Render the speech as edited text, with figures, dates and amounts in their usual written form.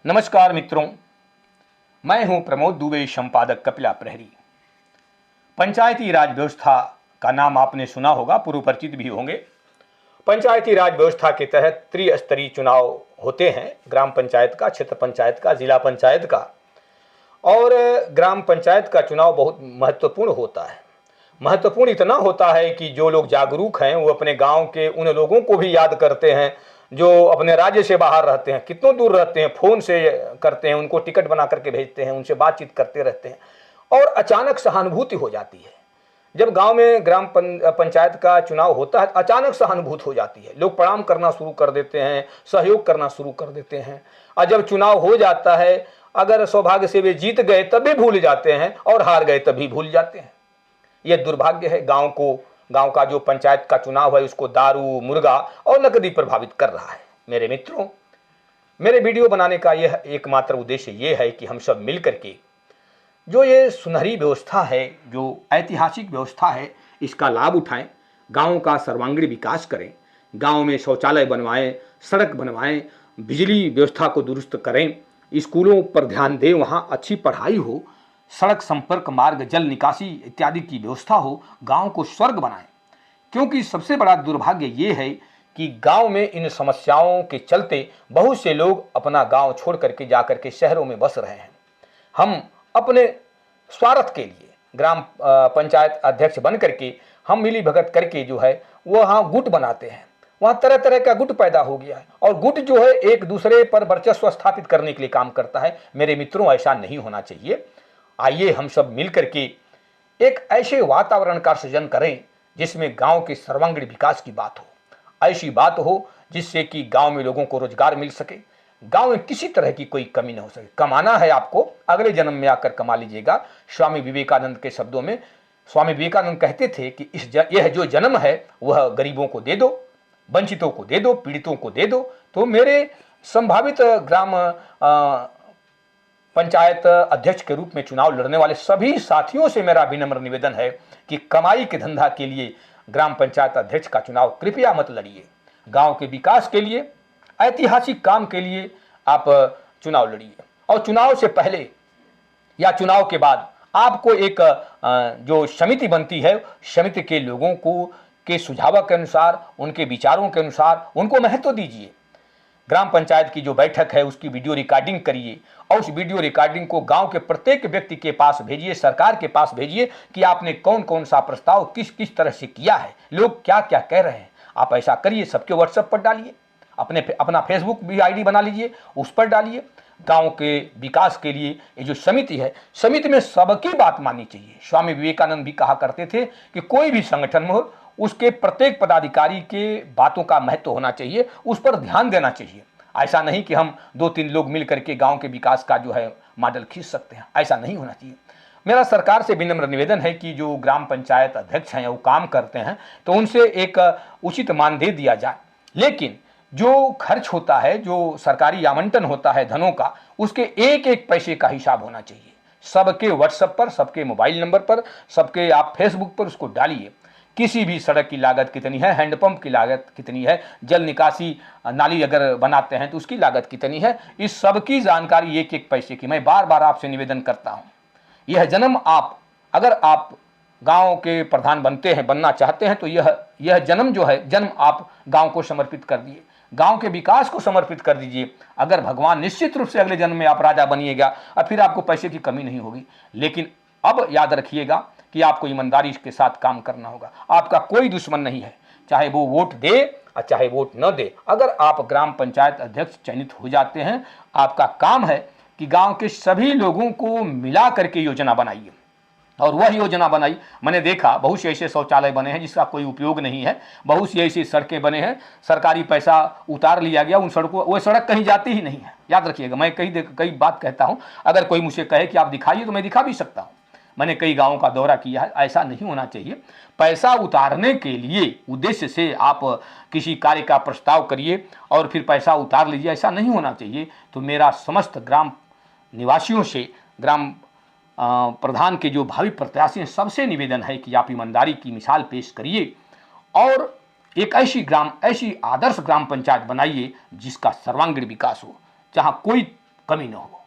नमस्कार मित्रों, मैं हूं प्रमोद दुबे, संपादक कपिला प्रहरी। पंचायती राज व्यवस्था का नाम आपने सुना होगा, पूर्व परिचित भी होंगे। पंचायती राज व्यवस्था के तहत त्रिस्तरीय चुनाव होते हैं, ग्राम पंचायत का, क्षेत्र पंचायत का, जिला पंचायत का। और ग्राम पंचायत का चुनाव बहुत महत्वपूर्ण होता है। महत्वपूर्ण इतना होता है कि जो लोग जागरूक हैं वो अपने गांव के उन लोगों को भी याद करते हैं जो अपने राज्य से बाहर रहते हैं, कितनों दूर रहते हैं, फ़ोन से करते हैं, उनको टिकट बना करके भेजते हैं, उनसे बातचीत करते रहते हैं और अचानक सहानुभूति हो जाती है। जब गांव में ग्राम पंचायत का चुनाव होता है, अचानक सहानुभूति हो जाती है। लोग प्रणाम करना शुरू कर देते हैं, सहयोग करना शुरू कर देते हैं। और जब चुनाव हो जाता है, अगर सौभाग्य से वे जीत गए तब भी भूल जाते हैं और हार गए तब भी भूल जाते हैं। यह दुर्भाग्य है। गांव का जो पंचायत का चुनाव है उसको दारू, मुर्गा और नकदी प्रभावित कर रहा है। मेरे मित्रों, मेरे वीडियो बनाने का यह एकमात्र उद्देश्य ये है कि हम सब मिलकर के जो ये सुनहरी व्यवस्था है, जो ऐतिहासिक व्यवस्था है, इसका लाभ उठाएं, गाँव का सर्वांगीण विकास करें, गाँव में शौचालय बनवाएं, सड़क बनवाएं, बिजली व्यवस्था को दुरुस्त करें, स्कूलों पर ध्यान दें, वहाँ अच्छी पढ़ाई हो, सड़क संपर्क मार्ग, जल निकासी इत्यादि की व्यवस्था हो, गांव को स्वर्ग बनाएं। क्योंकि सबसे बड़ा दुर्भाग्य ये है कि गांव में इन समस्याओं के चलते बहुत से लोग अपना गांव छोड़ करके जाकर के शहरों में बस रहे हैं। हम अपने स्वार्थ के लिए ग्राम पंचायत अध्यक्ष बन करके हम मिली भगत करके जो है वहाँ गुट बनाते हैं। वहाँ तरह तरह का गुट पैदा हो गया है और गुट जो है एक दूसरे पर वर्चस्व स्थापित करने के लिए काम करता है। मेरे मित्रों, ऐसा नहीं होना चाहिए। आइए हम सब मिलकर के एक ऐसे वातावरण का सृजन करें जिसमें गांव के सर्वांगीण विकास की बात हो, ऐसी बात हो जिससे कि गांव में लोगों को रोजगार मिल सके, गांव में किसी तरह की कोई कमी न हो सके। कमाना है आपको, अगले जन्म में आकर कमा लीजिएगा। स्वामी विवेकानंद के शब्दों में स्वामी विवेकानंद कहते थे कि यह जो जन्म है वह गरीबों को दे दो, वंचितों को दे दो, पीड़ितों को दे दो। तो मेरे संभावित ग्राम पंचायत अध्यक्ष के रूप में चुनाव लड़ने वाले सभी साथियों से मेरा विनम्र निवेदन है कि कमाई के धंधा के लिए ग्राम पंचायत अध्यक्ष का चुनाव कृपया मत लड़िए। गांव के विकास के लिए, ऐतिहासिक काम के लिए आप चुनाव लड़िए। और चुनाव से पहले या चुनाव के बाद आपको एक जो समिति बनती है, समिति के लोगों को के सुझावों के अनुसार, उनके विचारों के अनुसार उनको महत्व दीजिए। ग्राम पंचायत की जो बैठक है उसकी वीडियो रिकॉर्डिंग करिए और उस वीडियो रिकॉर्डिंग को गांव के प्रत्येक व्यक्ति के पास भेजिए, सरकार के पास भेजिए कि आपने कौन कौन सा प्रस्ताव किस किस तरह से किया है, लोग क्या क्या कह रहे हैं। आप ऐसा करिए, सबके व्हाट्सएप पर डालिए, अपना फेसबुक भी आईडी बना लीजिए, उस पर डालिए। गांव के विकास के लिए ये जो समिति है, समिति में सबकी बात माननी चाहिए। स्वामी विवेकानंद भी कहा करते थे कि कोई भी संगठन हो उसके प्रत्येक पदाधिकारी के बातों का महत्व होना चाहिए, उस पर ध्यान देना चाहिए। ऐसा नहीं कि हम 2-3 लोग मिल करके गांव के विकास का जो है मॉडल खींच सकते हैं, ऐसा नहीं होना चाहिए। मेरा सरकार से विनम्र निवेदन है कि जो ग्राम पंचायत अध्यक्ष हैं वो काम करते हैं तो उनसे एक उचित मानदेय दिया जाए, लेकिन जो खर्च होता है, जो सरकारी आवंटन होता है धनों का, उसके एक एक पैसे का हिसाब होना चाहिए। सबके व्हाट्सएप पर, सबके मोबाइल नंबर पर, सबके आप फेसबुक पर उसको डालिए। किसी भी सड़क की लागत कितनी है, हैंडपंप की लागत कितनी है, जल निकासी नाली अगर बनाते हैं तो उसकी लागत कितनी है, इस सब की जानकारी एक एक पैसे की। मैं बार बार आपसे निवेदन करता हूँ, यह जन्म अगर आप गांव के प्रधान बनना चाहते हैं तो यह जन्म जो है, जन्म आप गांव को समर्पित कर दिए, गांव के विकास को समर्पित कर दीजिए। अगर भगवान निश्चित रूप से अगले जन्म में आप राजा बनिएगा और फिर आपको पैसे की कमी नहीं होगी। लेकिन अब याद रखिएगा कि आपको ईमानदारी के साथ काम करना होगा। आपका कोई दुश्मन नहीं है, चाहे वो वोट दे और चाहे वोट न दे। अगर आप ग्राम पंचायत अध्यक्ष चयनित हो जाते हैं, आपका काम है कि गांव के सभी लोगों को मिला करके योजना बनाइए। और वह योजना बनाई, मैंने देखा बहुत से ऐसे शौचालय बने हैं जिसका कोई उपयोग नहीं है, बहुत सी ऐसी सड़कें बने हैं, सरकारी पैसा उतार लिया गया, उन सड़कों, वो सड़क कहीं जाती ही नहीं है। याद रखिएगा, मैं कई बात कहता हूँ, अगर कोई मुझे कहे कि आप दिखाइए तो मैं दिखा भी सकता हूँ। मैंने कई गांवों का दौरा किया है। ऐसा नहीं होना चाहिए। पैसा उतारने के लिए उद्देश्य से आप किसी कार्य का प्रस्ताव करिए और फिर पैसा उतार लीजिए, ऐसा नहीं होना चाहिए। तो मेरा समस्त ग्राम निवासियों से, ग्राम प्रधान के जो भावी प्रत्याशी हैं, सबसे निवेदन है कि आप ईमानदारी की मिसाल पेश करिए और एक ऐसी आदर्श ग्राम पंचायत बनाइए जिसका सर्वांगीण विकास हो, जहाँ कोई कमी न हो।